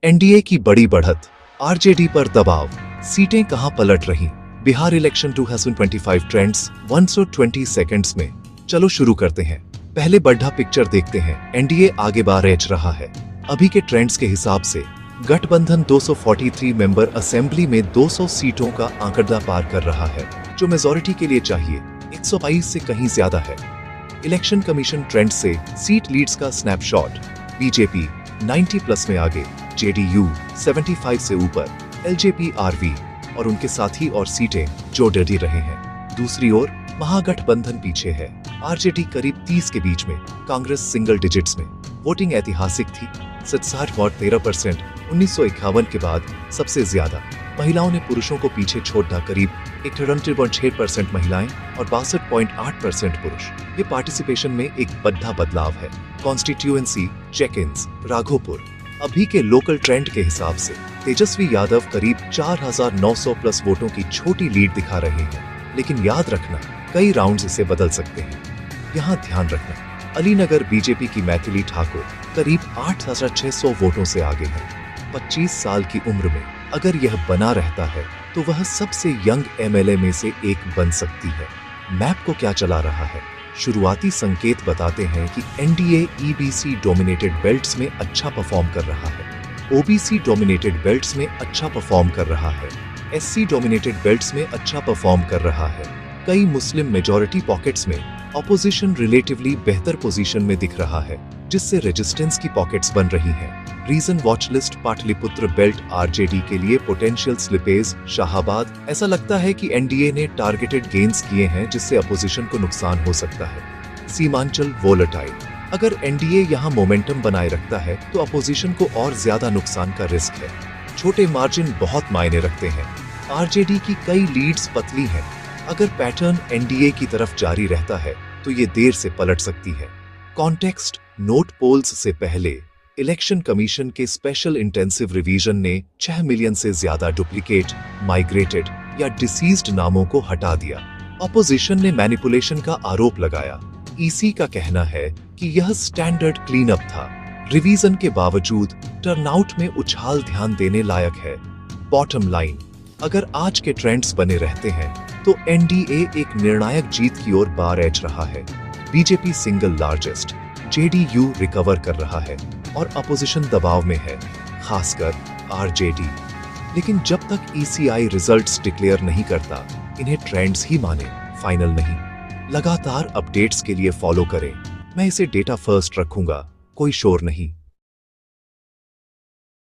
NDA की बड़ी बढ़त, आरजेडी पर दबाव, सीटें कहां पलट रही। बिहार इलेक्शन 2025 ट्रेंड्स 120 सेकंड्स में। चलो शुरू करते हैं। पहले बड़ा पिक्चर देखते हैं। एनडीए आगे बारेच रहा है। अभी के ट्रेंड्स के हिसाब से गठबंधन 243 मेंबर असेंबली में 200 सीटों का आंकड़ा पार कर रहा है, जो मेजॉरिटी के लिए चाहिए 122 से कहीं ज्यादा है। इलेक्शन कमीशन ट्रेंड से सीट लीड्स का स्नैपशॉट। बीजेपी 90 प्लस में आगे, जेडीयू 75 से ऊपर, एलजेपी आरवी और उनके साथी और सीटें जो डरी रहे हैं। दूसरी ओर महागठबंधन पीछे है। आरजेडी करीब 30 के बीच में, कांग्रेस सिंगल डिजिट्स में। वोटिंग ऐतिहासिक थी, 67 वोट 13%, 1951 के बाद सबसे ज्यादा। महिलाओं ने पुरुषों को पीछे छोड़ा, करीब 98.6% महिलाएं और 62.8% पुरुष। ये पार्टिसिपेशन में एक बड़ा बदलाव है। Constituency check ins, Raghopur. अभी के लोकल ट्रेंड के हिसाब से तेजस्वी यादव करीब 4900 प्लस वोटों की छोटी लीड दिखा रहे हैं, लेकिन याद रखना कई राउंड्स इसे बदल सकते हैं। यहाँ ध्यान रखना, अलीनगर बीजेपी की मैथिली ठाकुर करीब 8600 वोटों से आगे है। 25 साल की उम्र में अगर यह बना रहता है तो वह सबसे यंग एमएलए में से एक बन सकती है। मैप को क्या चला रहा है? शुरुआती संकेत बताते हैं कि एनडीए ईबीसी डोमिनेटेड बेल्ट्स में अच्छा परफॉर्म कर रहा है, ओबीसी डोमिनेटेड बेल्ट्स में अच्छा परफॉर्म कर रहा है, एससी डोमिनेटेड बेल्ट्स में अच्छा परफॉर्म कर रहा है। कई मुस्लिम मेजॉरिटी पॉकेट्स में ऑपोजिशन रिलेटिवली बेहतर पोजीशन में दिख रहा है, जिससे रेजिस्टेंस की पॉकेट्स बन रही हैं। Region watch list Pataliputra belt RJD के लिए पोटेंशियल स्लिपेज, शाहाबाद। ऐसा लगता है कि एनडीए ने टारगेटेड गेन्स किए हैं, जिससे अपोजिशन को नुकसान हो सकता है। सीमांचल वोलेटाइल। अगर एनडीए यहां मोमेंटम बनाए रखता है तो अपोजिशन को और ज्यादा नुकसान का रिस्क है। छोटे मार्जिन बहुत मायने रखते हैं। आरजेडी की कई लीड्स पतली हैं। अगर पैटर्न एनडीए की तरफ जारी रहता है तो ये देर से पलट सकती है। कॉन्टेक्स्ट नोट पोल्स से पहले इलेक्शन कमीशन के स्पेशल इंटेंसिव रिवीजन ने 6 मिलियन से ज्यादा डुप्लीकेट, माइग्रेटेड या डिसीज्ड नामों को हटा दिया। अपोजिशन ने मैनिपुलेशन का आरोप लगाया। ईसी का कहना है कि यह स्टैंडर्ड क्लीन अप था। रिवीजन के बावजूद टर्नआउट में उछाल ध्यान देने लायक है। बॉटम लाइन, अगर आज के ट्रेंड्स बने रहते हैं तो एनडीए एक निर्णायक जीत की ओर बारेच रहा है। BJP single largest, JDU recover कर रहा है और अपोजिशन दबाव में है, खासकर आरजेडी। लेकिन जब तक ईसीआई रिजल्ट्स डिक्लेयर नहीं करता, इन्हें ट्रेंड्स ही माने, फाइनल नहीं। लगातार अपडेट्स के लिए फॉलो करें। मैं इसे डेटा फर्स्ट रखूंगा, कोई शोर नहीं।